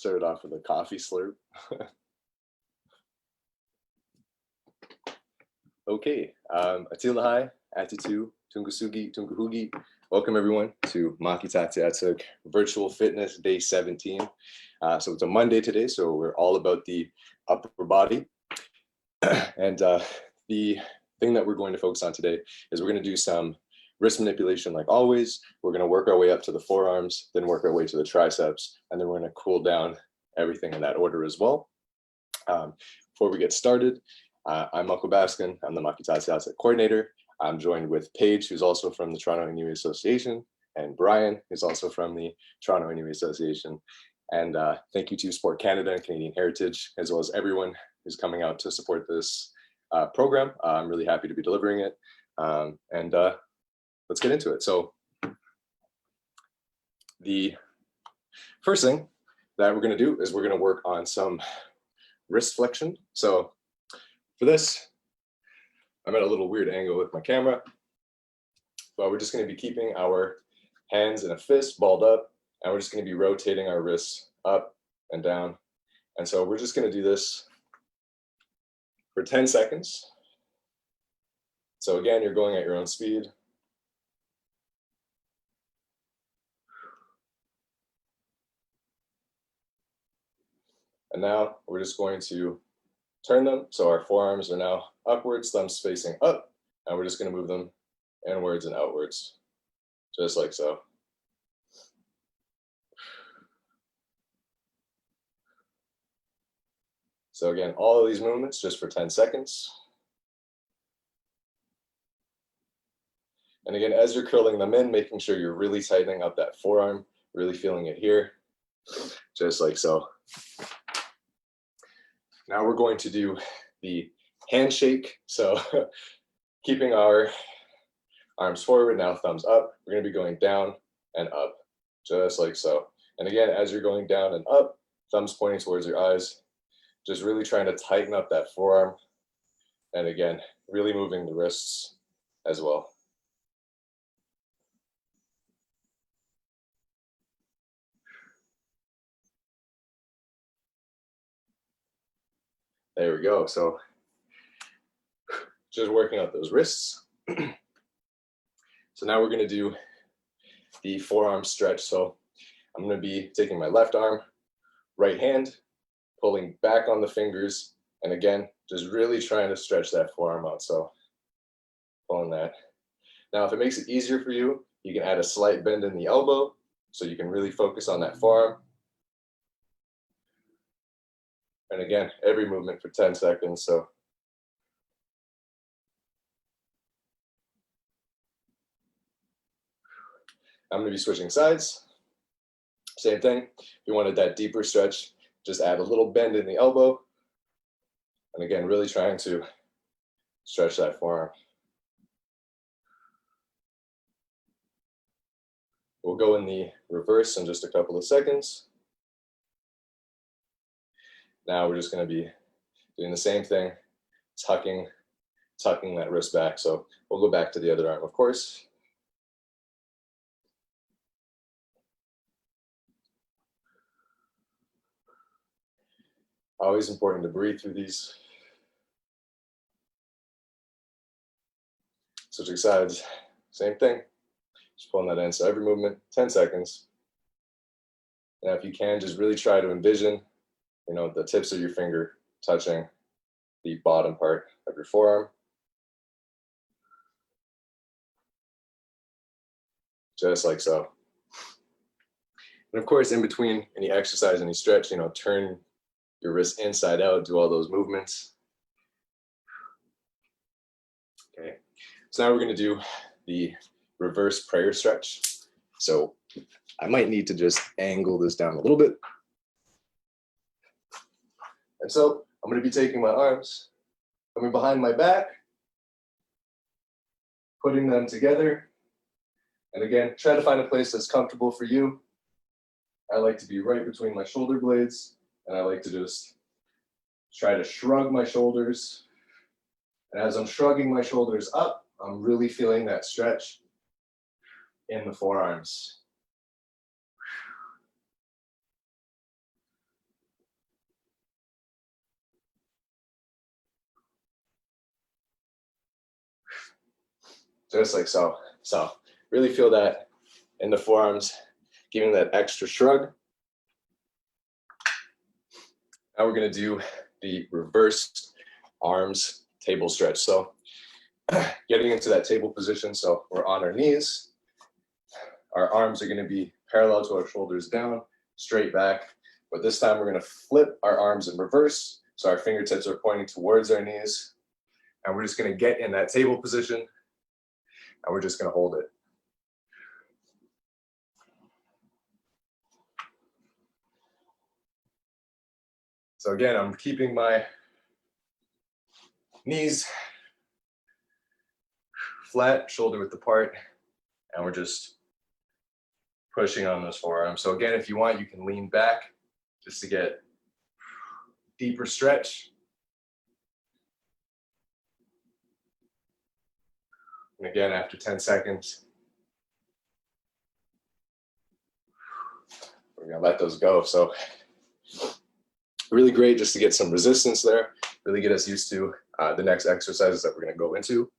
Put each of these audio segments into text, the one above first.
Started off with a coffee slurp. Okay, Atilahai, Atitu, Tunngahugit. Welcome everyone to Makitatsiatsuk Virtual Fitness Day 17. So it's a Monday today, so we're all about the upper body. And the thing that we're going to focus on today is we're going to do some wrist manipulation like always. We're going to work our way up to the forearms, then work our way to the triceps, and then we're going to cool down everything in that order as well. Before we get started, I'm Mako Baskin. I'm the Makitatsiatsuk coordinator. I'm joined with Paige, who's also from the Toronto Inuit Association, and Brian, who's also from the Toronto Inuit Association. And thank you to Sport Canada and Canadian Heritage, as well as everyone who's coming out to support this program. I'm really happy to be delivering it. Let's get into it. So the first thing that we're going to do is we're going to work on some wrist flexion. So for this, I'm at a little weird angle with my camera, but we're just going to be keeping our hands in a fist, balled up, and we're just going to be rotating our wrists up and down. And so we're just going to do this for 10 seconds. So again, you're going at your own speed. And now we're just going to turn them. So our forearms are now upwards, thumbs facing up, and we're just going to move them inwards and outwards, just like so. So again, all of these movements just for 10 seconds. And again, as you're curling them in, making sure you're really tightening up that forearm, really feeling it here, just like so. Now we're going to do the handshake. So keeping our arms forward, now thumbs up. We're going to be going down and up, just like so. And again, as you're going down and up, thumbs pointing towards your eyes, just really trying to tighten up that forearm. And again, really moving the wrists as well. There we go. So just working out those wrists. So now we're going to do the forearm stretch. So I'm going to be taking my left arm, right hand, pulling back on the fingers, and again, just really trying to stretch that forearm out. So pulling that. Now, if it makes it easier for you, you can add a slight bend in the elbow so you can really focus on that forearm. And again, every movement for 10 seconds. So I'm going to be switching sides. Same thing. If you wanted that deeper stretch, just add a little bend in the elbow. And again, really trying to stretch that forearm. We'll go in the reverse in just a couple of seconds. Now we're just going to be doing the same thing, tucking that wrist back. So we'll go back to the other arm, of course. Always important to breathe through these. Switching sides, same thing. Just pulling that in. So every movement, 10 seconds. Now, if you can, just really try to envision, the tips of your finger touching the bottom part of your forearm. Just like so. And of course, in between any exercise, any stretch, turn your wrist inside out, do all those movements. Okay, so now we're going to do the reverse prayer stretch. So I might need to just angle this down a little bit. And so I'm going to be taking my arms, coming behind my back, putting them together. And again, try to find a place that's comfortable for you. I like to be right between my shoulder blades, and I like to just try to shrug my shoulders. And as I'm shrugging my shoulders up, I'm really feeling that stretch in the forearms. just like so. So really feel that in the forearms, giving that extra shrug. Now we're gonna do the reversed arms table stretch. So getting into that table position, so we're on our knees. Our arms are gonna be parallel to our shoulders down, straight back. But this time we're gonna flip our arms in reverse. So our fingertips are pointing towards our knees. And we're just gonna get in that table position and we're just gonna hold it. So again, I'm keeping my knees flat, shoulder width apart, and we're just pushing on those forearms. So again, if you want, you can lean back just to get deeper stretch. And again, after 10 seconds, we're gonna let those go. So really great just to get some resistance there, really get us used to the next exercises that we're gonna go into.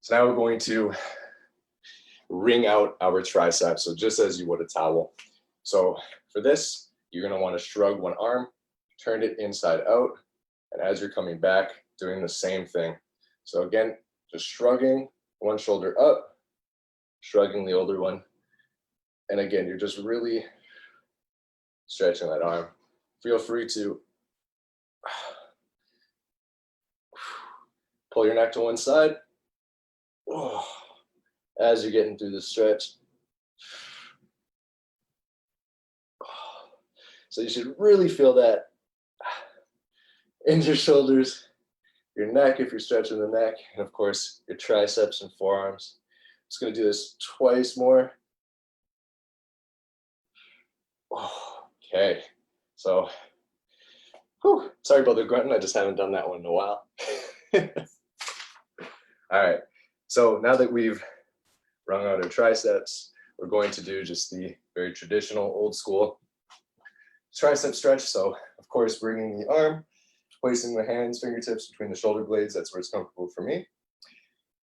So now we're going to wring out our triceps, so just as you would a towel. So for this, you're gonna wanna shrug one arm, turn it inside out, and as you're coming back, doing the same thing. So again, just shrugging one shoulder up, shrugging the older one, and again, you're just really stretching that arm. Feel free to pull your neck to one side as you're getting through the stretch. So you should really feel that in your shoulders, your neck if you're stretching the neck, and of course your triceps and forearms. Just gonna do this twice more. Okay, so sorry about the grunting, I just haven't done that one in a while. All right, so now that we've wrung out our triceps, we're going to do just the very traditional old school tricep stretch. So of course, bringing the arm, placing the hands, fingertips between the shoulder blades, that's where it's comfortable for me.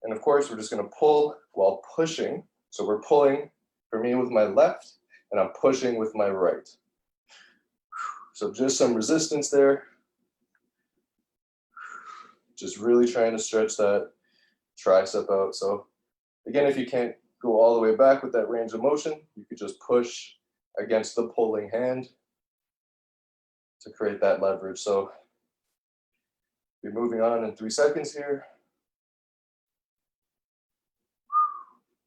And of course, we're just gonna pull while pushing. So we're pulling for me with my left, and I'm pushing with my right. So just some resistance there. Just really trying to stretch that tricep out. So again, if you can't go all the way back with that range of motion, you could just push against the pulling hand to create that leverage. So we're moving on in 3 seconds here.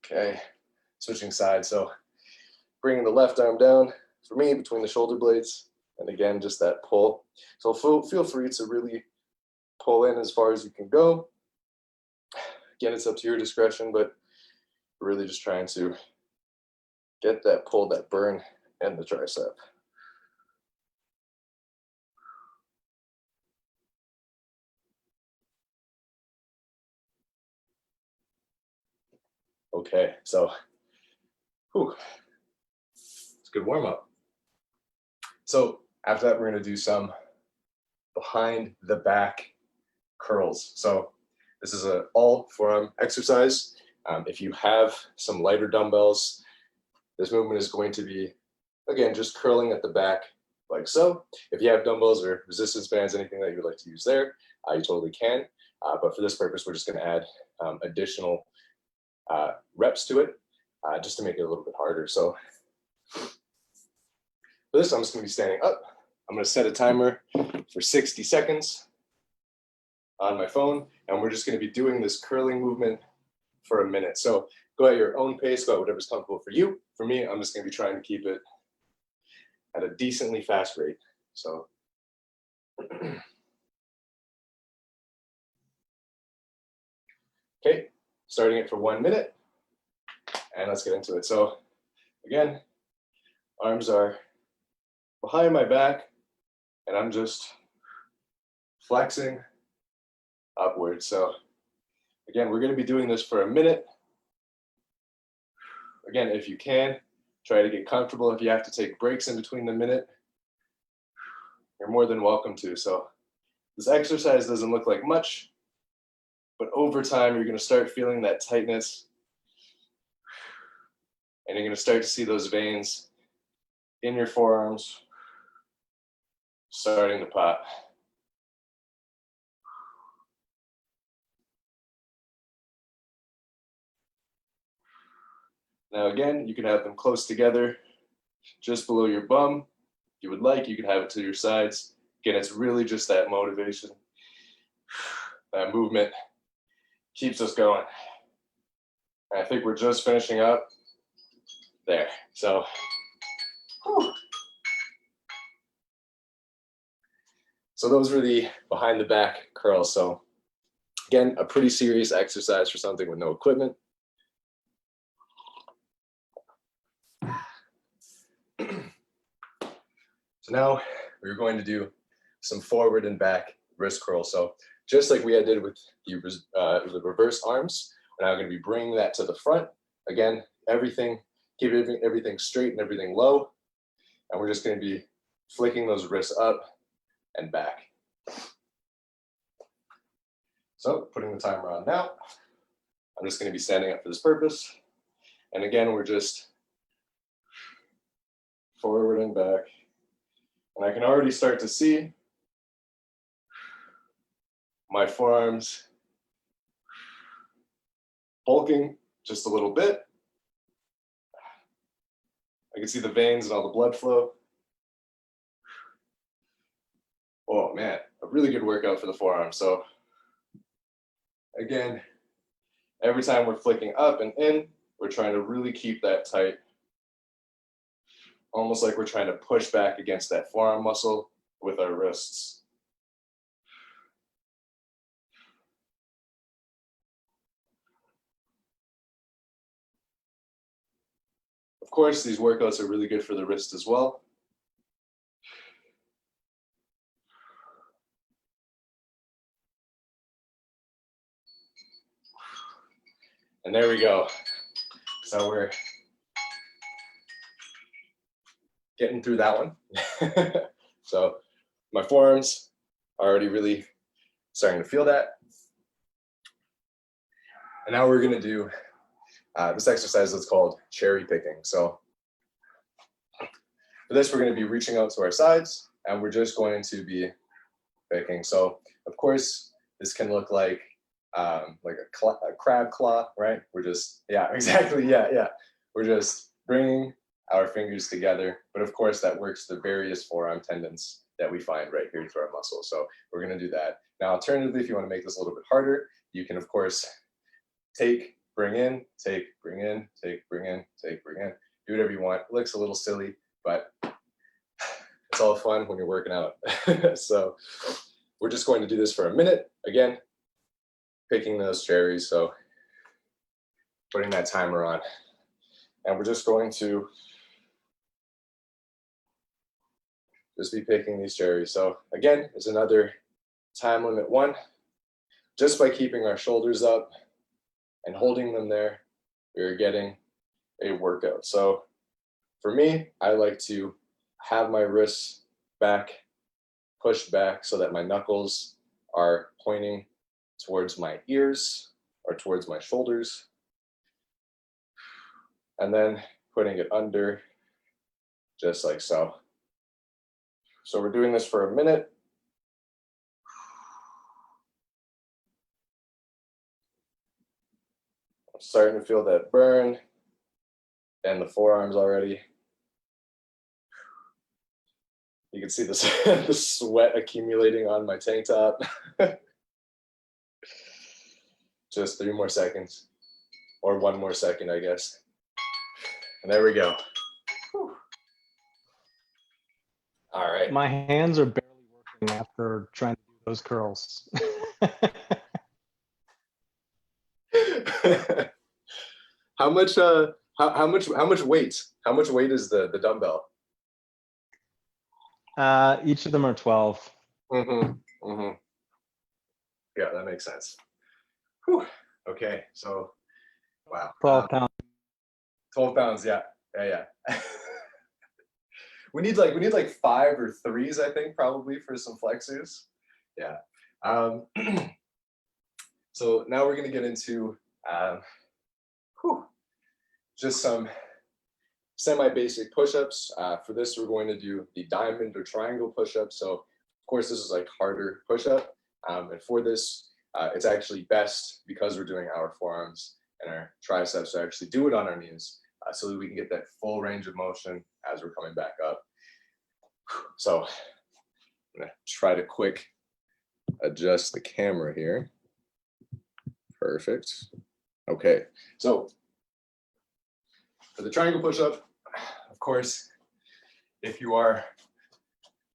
Okay, switching sides. So bringing the left arm down for me between the shoulder blades. And again, just that pull. So feel free to really pull in as far as you can go. Again, it's up to your discretion, but really just trying to get that pull, that burn in the tricep. Okay, so it's a good warm up. So after that, we're gonna do some behind the back curls. So this is an all forearm exercise. If you have some lighter dumbbells, this movement is going to be, again, just curling at the back like so. If you have dumbbells or resistance bands, anything that you would like to use there, you totally can. But for this purpose, we're just gonna add additional reps to it just to make it a little bit harder. So for this, I'm just gonna be standing up. I'm gonna set a timer for 60 seconds on my phone, and we're just gonna be doing this curling movement for a minute. So go at your own pace, go at whatever's comfortable for you. For me, I'm just gonna be trying to keep it at a decently fast rate. So okay, starting it for 1 minute, and let's get into it. So again, arms are behind my back, and I'm just flexing upwards. So again, we're going to be doing this for a minute. Again, if you can, try to get comfortable. If you have to take breaks in between the minute, you're more than welcome to. So this exercise doesn't look like much, But over time, you're going to start feeling that tightness. And you're going to start to see those veins in your forearms starting to pop. Now again, you can have them close together, just below your bum. If you would like, you can have it to your sides. Again, it's really just that motivation. That movement keeps us going. And I think we're just finishing up there. So, whew. So those were the behind the back curls. So again, a pretty serious exercise for something with no equipment. So now we're going to do some forward and back wrist curls. So just like we did with the reverse arms, we're now going to be bringing that to the front. Again, keep everything straight and everything low. And we're just going to be flicking those wrists up and back. So putting the timer on now. I'm just going to be standing up for this purpose. And again, we're just forward and back. And I can already start to see my forearms bulking just a little bit. I can see the veins and all the blood flow. Oh man, a really good workout for the forearm. So again, every time we're flicking up and in, we're trying to really keep that tight. Almost like we're trying to push back against that forearm muscle with our wrists. Of course, these workouts are really good for the wrist as well. And there we go. So we're getting through that one. So my forearms are already really starting to feel that. And now we're going to do this exercise that's called cherry picking. So for this, we're going to be reaching out to our sides and we're just going to be picking. So of course, this can look like a crab claw, right? We're just, yeah, exactly. Yeah. We're just bringing our fingers together. But of course, that works the various forearm tendons that we find right here through our muscles. So we're going to do that. Now, alternatively, if you want to make this a little bit harder, you can, of course, take, bring in, take, bring in, take, bring in, take, bring in. Do whatever you want. It looks a little silly, but it's all fun when you're working out. So we're just going to do this for a minute. Again, picking those cherries. So putting that timer on. And we're just going to just be picking these cherries. So again, it's another time limit one. Just by keeping our shoulders up and holding them there, we're getting a workout. So for me, I like to have my wrists back, pushed back so that my knuckles are pointing towards my ears or towards my shoulders. And then putting it under, just like so. So we're doing this for a minute. I'm starting to feel that burn and the forearms already. You can see this, the sweat accumulating on my tank top. Just 3 more seconds, or 1 more second, I guess. And there we go. Whew. All right. My hands are barely working after trying to do those curls. How much weight? How much weight is the dumbbell? Each of them are 12. Yeah, that makes sense. Whew. Okay, so wow. 12 pounds. 12 pounds, yeah. we need like 5 or 3s, I think, probably for some flexors. Yeah. So now we're going to get into just some semi-basic push-ups. For this, we're going to do the diamond or triangle push-up. So of course, this is like harder push-up. And for this, it's actually best, because we're doing our forearms and our triceps, to actually do it on our knees so that we can get that full range of motion as we're coming back up. So I'm gonna try to quick adjust the camera here. Perfect. Okay, so for the triangle push-up, of course, if you are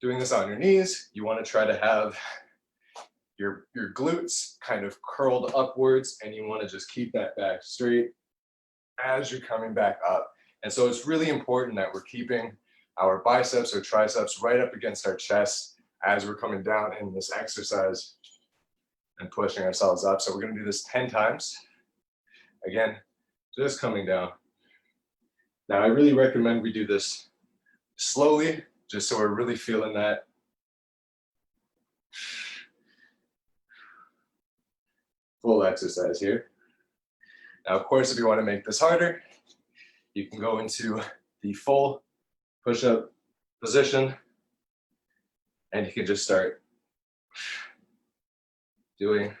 doing this on your knees, you want to try to have your glutes kind of curled upwards, and you want to just keep that back straight as you're coming back up. And so it's really important that we're keeping our biceps or triceps right up against our chest as we're coming down in this exercise and pushing ourselves up. So we're going to do this 10 times. Again, just coming down. Now, I really recommend we do this slowly, just so we're really feeling that. Full exercise here. Now, of course, if you want to make this harder, you can go into the full push-up position, and you can just start doing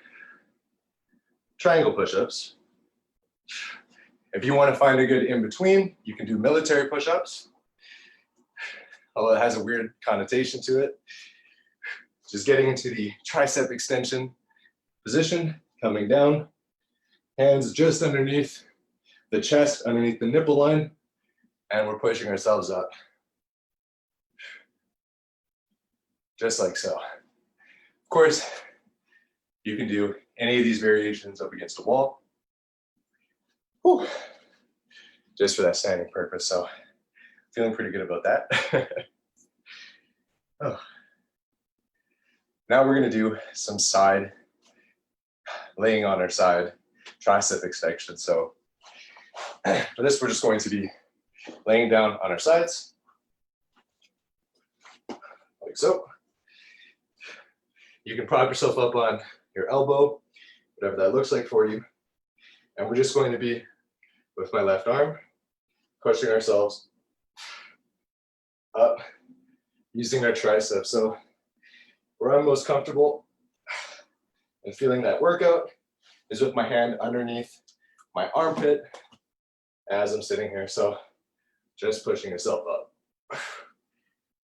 triangle push-ups. If you want to find a good in-between, you can do military push-ups, although it has a weird connotation to it. Just getting into the tricep extension position, coming down, hands just underneath the chest, underneath the nipple line, and we're pushing ourselves up. Just like so. Of course, you can do any of these variations up against a wall. Whew. Just for that standing purpose, so feeling pretty good about that. Oh. Now we're going to do some side, laying on our side tricep extension. So for this, we're just going to be laying down on our sides, like so. You can prop yourself up on your elbow, whatever that looks like for you. And we're just going to be, with my left arm, pushing ourselves up, using our triceps. So where I'm most comfortable and feeling that workout is with my hand underneath my armpit as I'm sitting here. So just pushing yourself up.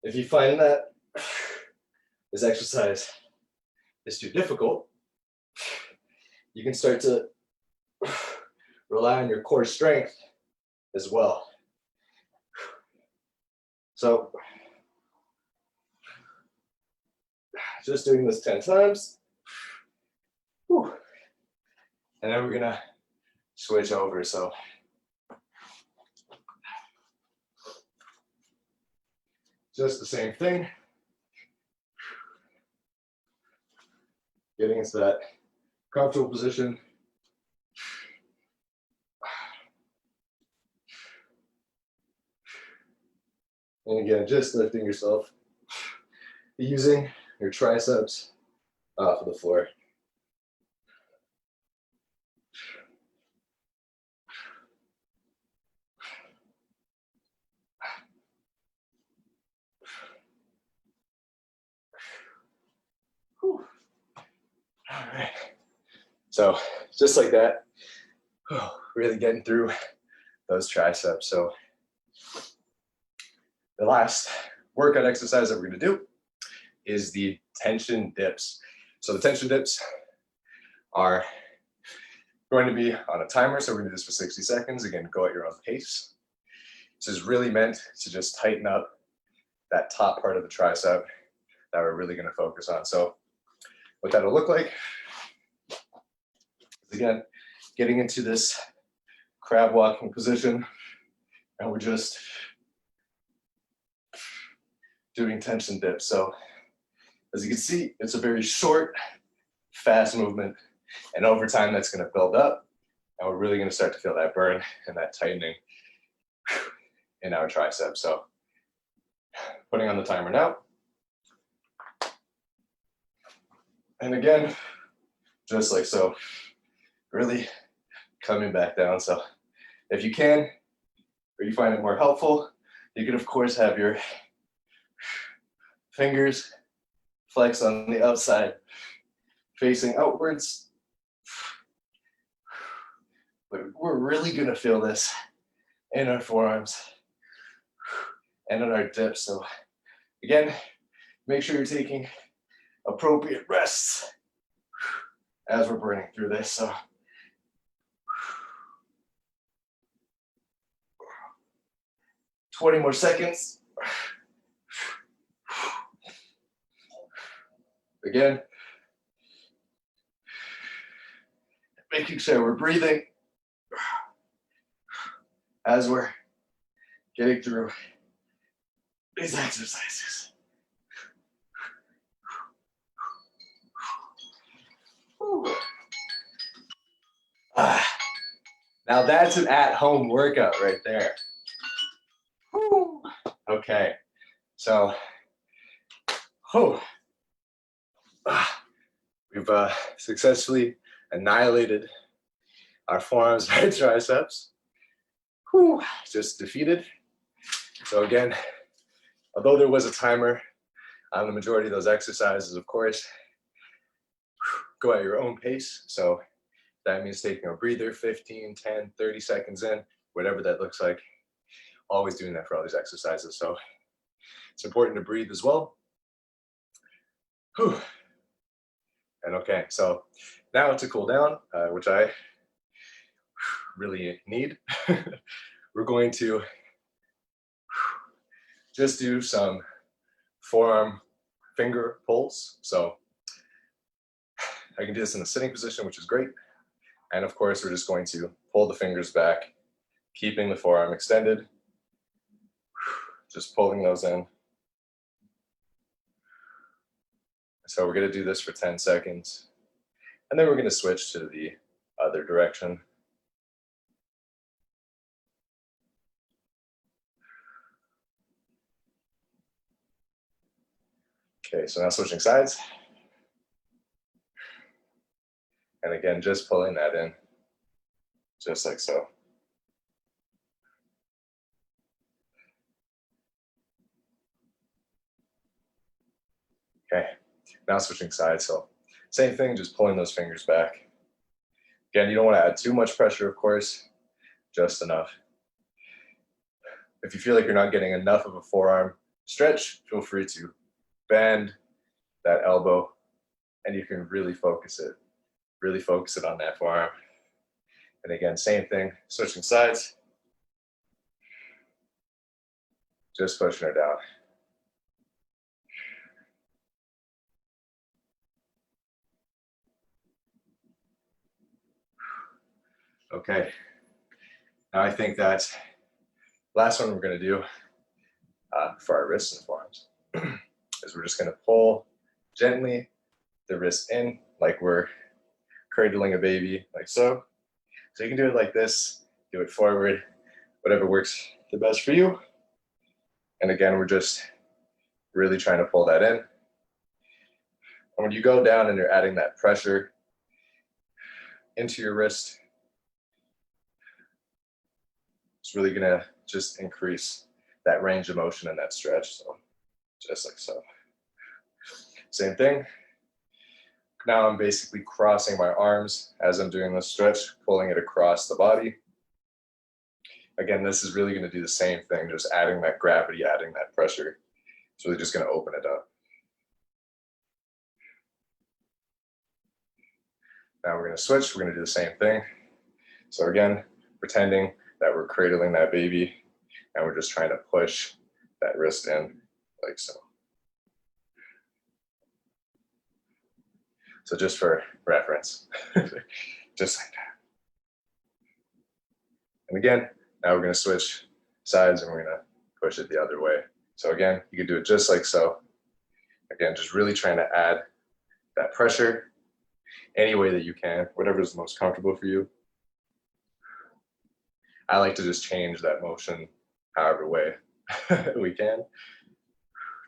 If you find that this exercise is too difficult, you can start to rely on your core strength as well. So just doing this 10 times. Whew. And then we're gonna switch over. So just the same thing. Getting into that comfortable position. And again, just lifting yourself, using your triceps off of the floor. Whew. All right. So just like that, really getting through those triceps. So the last workout exercise that we're going to do is the tension dips. So the tension dips are going to be on a timer. So we're going to do this for 60 seconds. Again, go at your own pace. This is really meant to just tighten up that top part of the tricep that we're really going to focus on. So what that'll look like is, again, getting into this crab walking position, and we're just doing tension dips. So as you can see, it's a very short, fast movement, and over time that's going to build up, and we're really going to start to feel that burn and that tightening in our triceps. So putting on the timer now. And again, just like so. Really coming back down. So if you can, or you find it more helpful, you can of course have your fingers flex on the outside, facing outwards. But we're really gonna feel this in our forearms and in our dips. So again, make sure you're taking appropriate rests as we're burning through this. So 20 more seconds. Again, making sure we're breathing as we're getting through these exercises. Now that's an at-home workout right there. Okay, so we've successfully annihilated our forearms and our triceps. Just defeated. So again, although there was a timer on the majority of those exercises, of course, go at your own pace. So that means taking a breather, 15, 10, 30 seconds in, whatever that looks like. Always doing that for all these exercises. So it's important to breathe as well. And okay, so now to cool down, which I really need, we're going to just do some forearm finger pulls. So I can do this in a sitting position, which is great. And of course, we're just going to pull the fingers back, keeping the forearm extended, just pulling those in. So we're going to do this for 10 seconds. And then we're going to switch to the other direction. Okay, so now switching sides. And again, just pulling that in, just like so. Okay, now switching sides. So same thing, just pulling those fingers back. Again, you don't want to add too much pressure, of course, just enough. If you feel like you're not getting enough of a forearm stretch, feel free to bend that elbow and you can really focus it on that forearm. And again, same thing, switching sides, just pushing her down. Okay, now I think that last one we're going to do for our wrists and forearms is we're just going to pull gently the wrist in like we're cradling a baby, like so. So you can do it like this, do it forward, whatever works the best for you. And again, we're just really trying to pull that in. And when you go down and you're adding that pressure into your wrist, it's really gonna just increase that range of motion and that stretch. So just like so. Same thing. Now I'm basically crossing my arms as I'm doing this stretch, pulling it across the body. Again, this is really going to do the same thing, just adding that gravity, adding that pressure. It's really just going to open it up. Now we're going to switch. We're going to do the same thing. So again, pretending that we're cradling that baby and we're just trying to push that wrist in like so. So just for reference, just like that. And again, now we're going to switch sides and we're going to push it the other way. So again, you can do it just like so. Again, just really trying to add that pressure any way that you can, whatever is most comfortable for you. I like to just change that motion however way we can,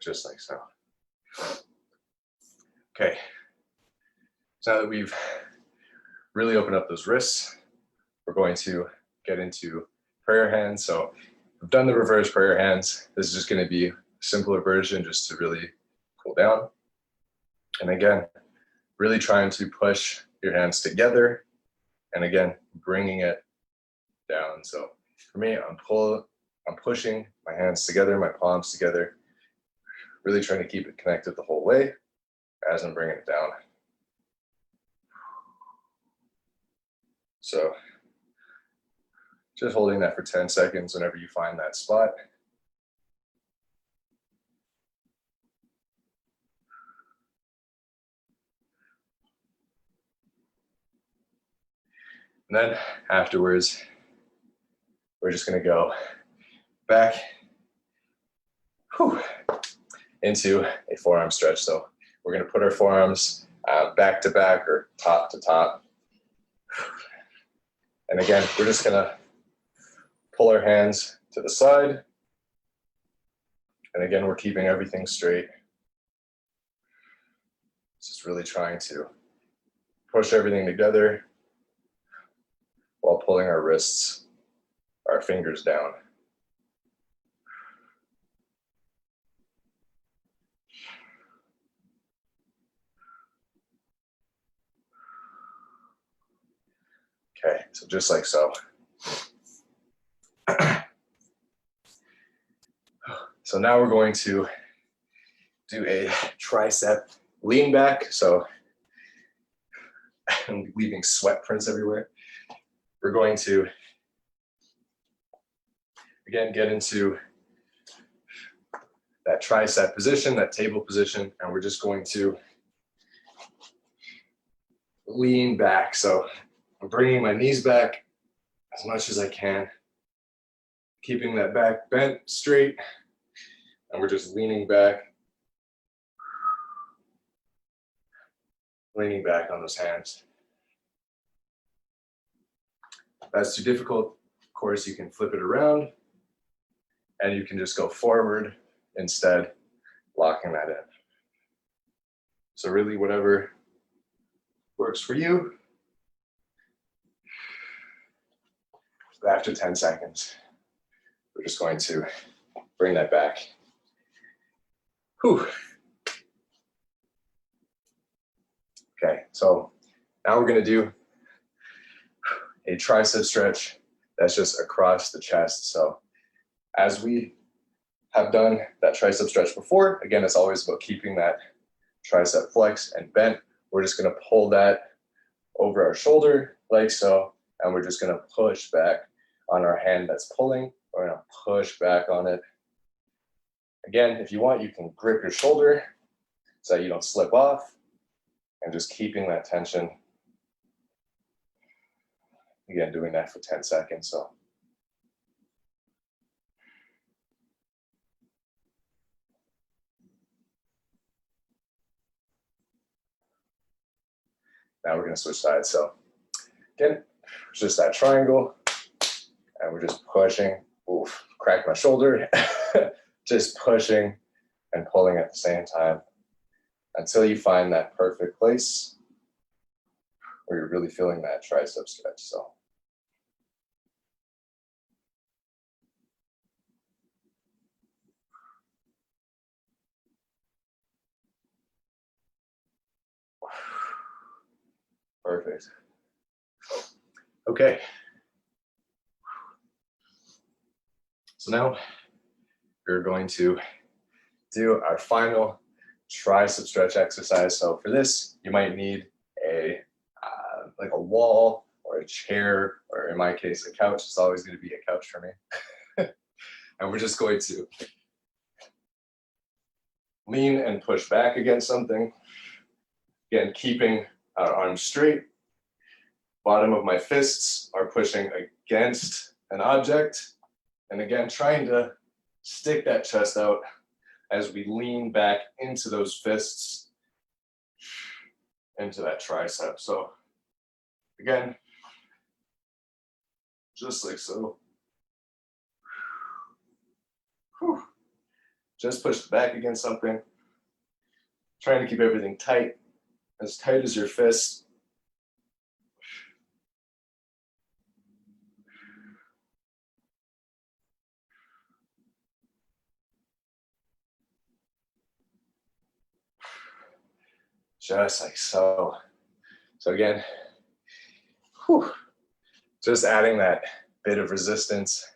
just like so. Okay. So now that we've really open up those wrists. We're going to get into prayer hands. So I've done the reverse prayer hands. This is just going to be a simpler version just to really cool down. And again, really trying to push your hands together. And again, bringing it down. So for me, I'm pushing my hands together, my palms together, really trying to keep it connected the whole way as I'm bringing it down. So just holding that for 10 seconds whenever you find that spot. And then afterwards, we're just going to go back into a forearm stretch. So we're going to put our forearms back to back or top to top. And again, we're just going to pull our hands to the side. And again, we're keeping everything straight. Just really trying to push everything together while pulling our wrists, our fingers down. Okay, so just like so. So now we're going to do a tricep lean back. So I'm leaving sweat prints everywhere. We're going to, again, get into that tricep position, that table position, and we're just going to lean back. So I'm bringing my knees back as much as I can, keeping that back bent straight, and we're just leaning back on those hands. If that's too difficult, of course, you can flip it around and you can just go forward instead, locking that in. So really whatever works for you. After 10 seconds, we're just going to bring that back. Whew. Okay, so now we're going to do a tricep stretch that's just across the chest. So as we have done that tricep stretch before, again, it's always about keeping that tricep flexed and bent. We're just going to pull that over our shoulder like so, and we're just going to push back on our hand that's pulling. We're going to push back on it. Again, if you want, you can grip your shoulder so that you don't slip off, and just keeping that tension. Again, doing that for 10 seconds. So now we're going to switch sides. So again, it's just that triangle, and we're just pushing. Oof, cracked my shoulder. Just pushing and pulling at the same time until you find that perfect place where you're really feeling that tricep stretch. So perfect. Okay. So now we're going to do our final tricep stretch exercise. So for this, you might need a like a wall or a chair, or in my case, a couch. It's always going to be a couch for me. And we're just going to lean and push back against something. Again, keeping our arms straight. Bottom of my fists are pushing against an object. And again, trying to stick that chest out as we lean back into those fists, into that tricep. So again, just like so. Whew. Just push back against something. Trying to keep everything tight as your fist. just like so. So again, whew, just adding that bit of resistance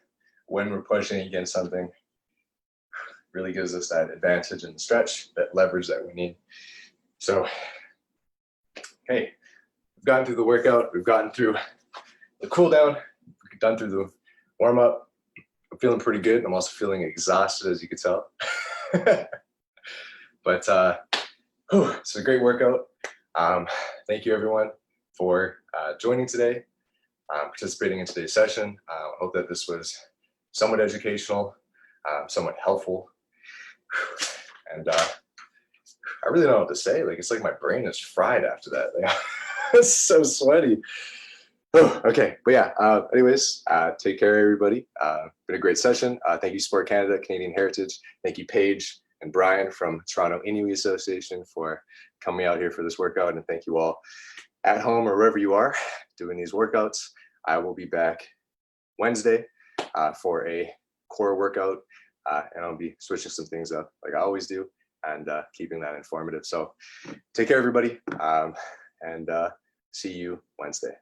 when we're pushing against something really gives us that advantage in the stretch, that leverage that we need. So, okay, we've gotten through the workout, we've gotten through the cool down, we've done through the warm up. I'm feeling pretty good. I'm also feeling exhausted, as you can tell. But it's a great workout. Thank you everyone for joining today, participating in today's session. I hope that this was somewhat educational, somewhat helpful. And I really don't know what to say. Like, it's like my brain is fried after that. Like, it's so sweaty. Oh, okay, but yeah, anyways, take care, everybody. Been a great session. Thank you, Sport Canada, Canadian Heritage. Thank you, Paige and Brian from Toronto Inuit Association for coming out here for this workout. And thank you all at home or wherever you are doing these workouts. I will be back Wednesday for a core workout, and I'll be switching some things up like I always do and keeping that informative. So take care, everybody, and see you Wednesday.